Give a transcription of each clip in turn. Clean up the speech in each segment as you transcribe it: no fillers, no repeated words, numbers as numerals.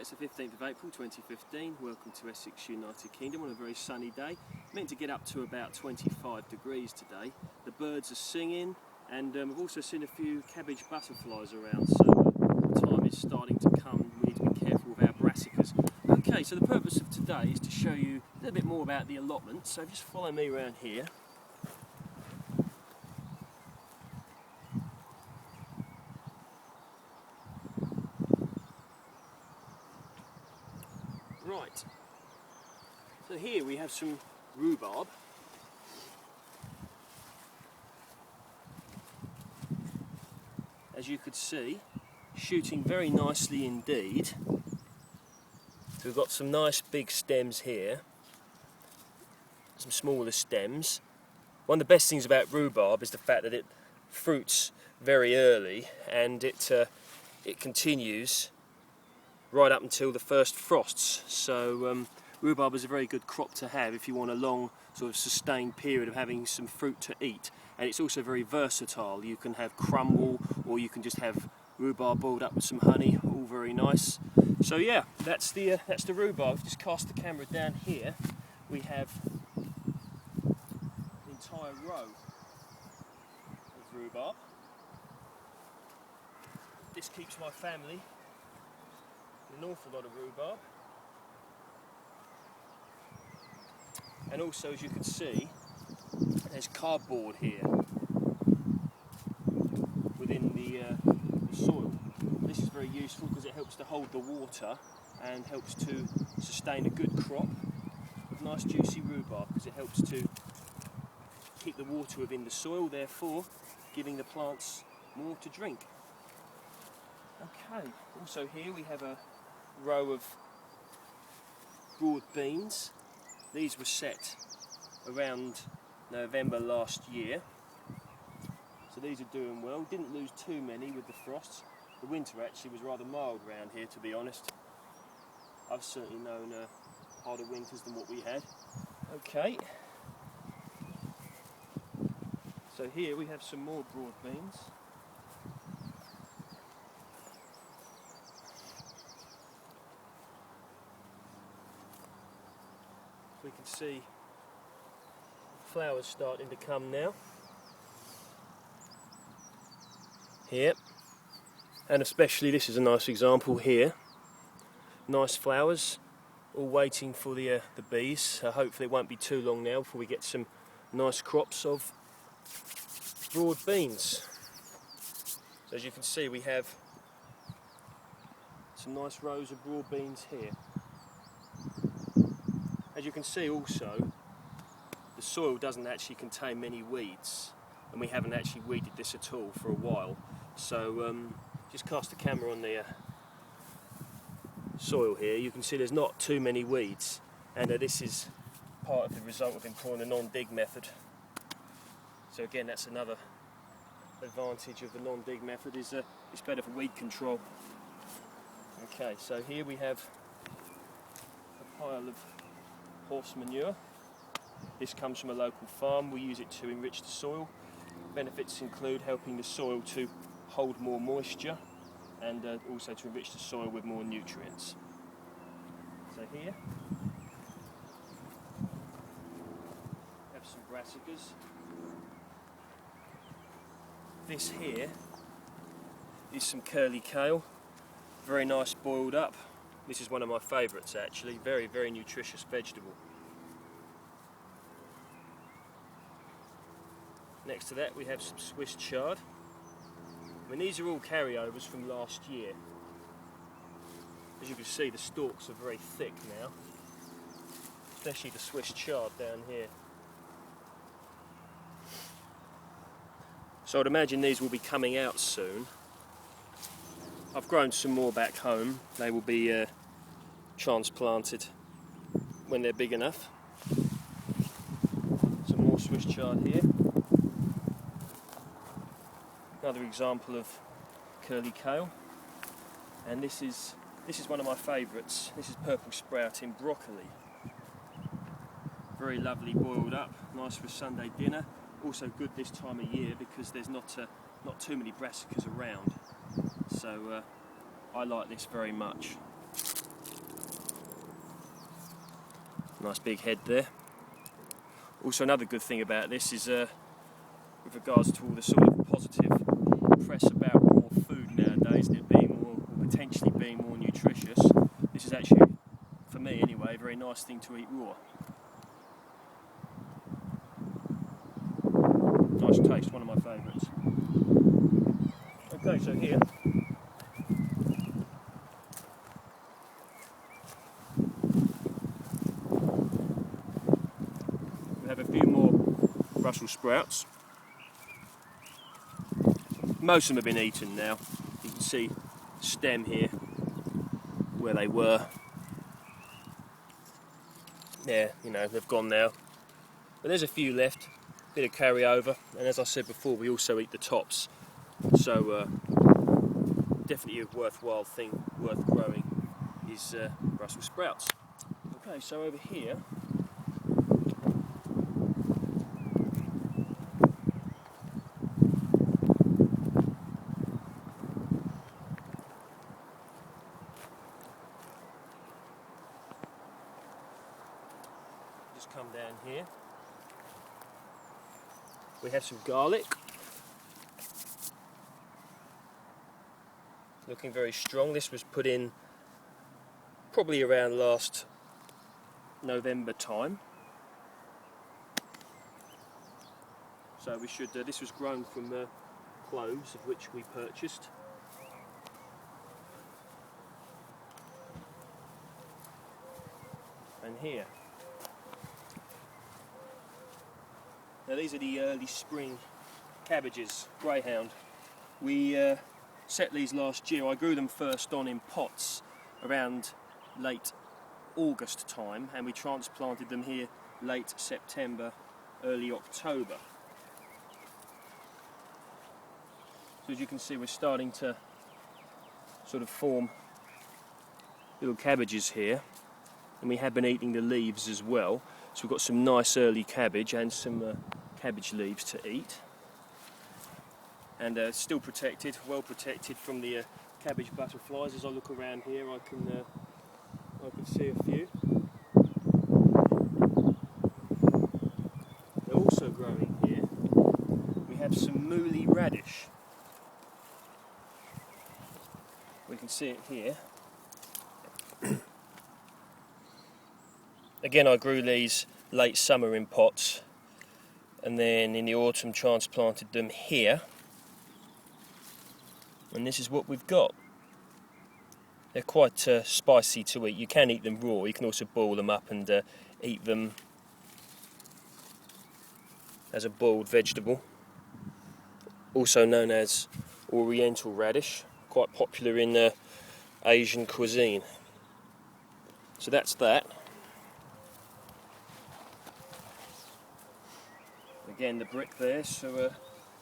it's the 15th of April 2015. Welcome to Essex, United Kingdom on a very sunny day. Meant to get up to about 25 degrees today. The birds are singing, and we've also seen a few cabbage butterflies around, so the time is starting to come. We need to be careful with our brassicas. Okay, so the purpose of today is to show you a little bit more about the allotment, so just follow me around here. Right, so here we have some rhubarb. As you could see, shooting very nicely indeed. So we've got some nice big stems here, some smaller stems. One of the best things about rhubarb is the fact that it fruits very early, and it continues right up until the first frosts. So rhubarb is a very good crop to have if you want a long sort of sustained period of having some fruit to eat. And it's also very versatile. You can have crumble, or you can just have rhubarb boiled up with some honey, all very nice. So yeah, that's the rhubarb. Just cast the camera down here. We have an entire row of rhubarb. This keeps my family an awful lot of rhubarb. And also, as you can see, there's cardboard here within the soil. This is very useful because it helps to hold the water and helps to sustain a good crop of nice juicy rhubarb, because it helps to keep the water within the soil, therefore giving the plants more to drink. Okay, also here we have a row of broad beans. These were set around November last year, so these are doing well. Didn't lose too many with the frosts. The winter actually was rather mild around here, to be honest. I've certainly known harder winters than what we had. Okay, so here we have some more broad beans. We can see flowers starting to come now. Here, and especially this is a nice example here. Nice flowers, all waiting for the bees. So hopefully it won't be too long now before we get some nice crops of broad beans. So as you can see, we have some nice rows of broad beans here. As you can see also, the soil doesn't actually contain many weeds, and we haven't actually weeded this at all for a while. So just cast the camera on the soil here. You can see there's not too many weeds, and this is part of the result of employing the non-dig method. So again, that's another advantage of the non-dig method, is it's better for weed control. Okay, so here we have a pile of horse manure. This comes from a local farm. We use it to enrich the soil. Benefits include helping the soil to hold more moisture, and also to enrich the soil with more nutrients. So here we have some brassicas. This here is some curly kale, very nice boiled up. This is one of my favourites actually, very, very nutritious vegetable. Next to that we have some Swiss chard. I mean, these are all carryovers from last year. As you can see, the stalks are very thick now, especially the Swiss chard down here. So I'd imagine these will be coming out soon. I've grown some more back home. They will be transplanted when they're big enough. Some more Swiss chard here. Another example of curly kale. And this is one of my favourites. This is purple sprouting broccoli. Very lovely boiled up, nice for Sunday dinner. Also good this time of year because there's not too many brassicas around. So I like this very much. Nice big head there. Also, another good thing about this is with regards to all the sort of positive press about raw food nowadays, and it being more, or potentially being more nutritious, this is actually, for me anyway, a very nice thing to eat raw. Nice taste, one of my favourites. Okay, so here we have a few more Brussels sprouts. Most of them have been eaten now. You can see the stem here where they were. Yeah, you know, they've gone now. But there's a few left, bit of carryover, and as I said before, we also eat the tops. So definitely a worthwhile thing, worth growing, is Brussels sprouts. Okay, so over here, just come down here, we have some garlic, looking very strong. This was put in probably around last November time. So we should, this was grown from cloves, of which we purchased. And here. Now these are the early spring cabbages, greyhound. We set these last year. I grew them first on in pots around late August time, and we transplanted them here late September, early October. So as you can see, we're starting to sort of form little cabbages here, and we have been eating the leaves as well. So we've got some nice early cabbage and some cabbage leaves to eat, and still protected, well protected from the cabbage butterflies. As I look around here, I can see a few. They're also growing here. We have some mooly radish. We can see it here. Again, I grew these late summer in pots, and then in the autumn transplanted them here. And this is what we've got. They're quite spicy to eat. You can eat them raw. You can also boil them up and eat them as a boiled vegetable. Also known as oriental radish. Quite popular in Asian cuisine. So that's that. Again, the brick there, so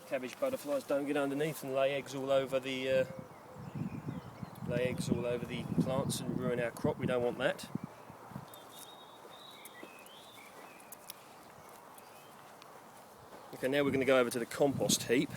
cabbage butterflies don't get underneath and lay eggs all over the plants and ruin our crop. We don't want that. Okay, now we're going to go over to the compost heap.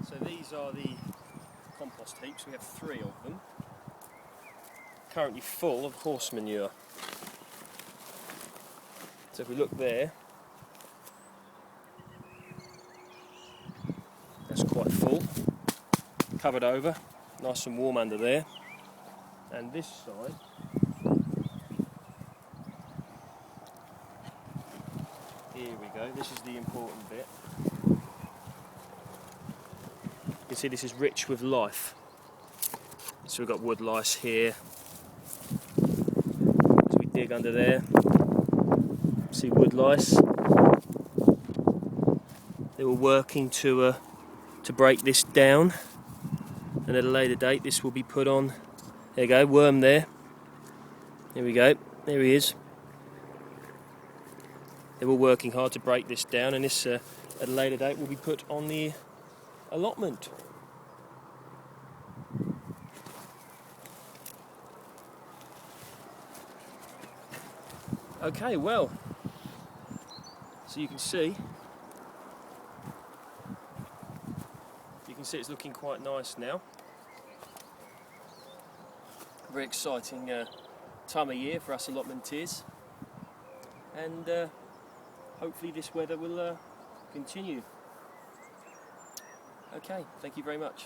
So these are the compost heaps. We have 3 of them, currently full of horse manure. So if we look there, that's quite full, covered over, nice and warm under there. And this side, here we go, this is the important bit. You can see this is rich with life. So we've got wood lice here. As we dig under there, see wood lice. They were working to break this down, and at a later date this will be put on. There you go, worm there. There we go, there he is. They were working hard to break this down, and this at a later date will be put on the allotment. Okay, well, So you can see it's looking quite nice now. Very exciting time of year for us allotmenteers, and hopefully this weather will continue. Okay, thank you very much.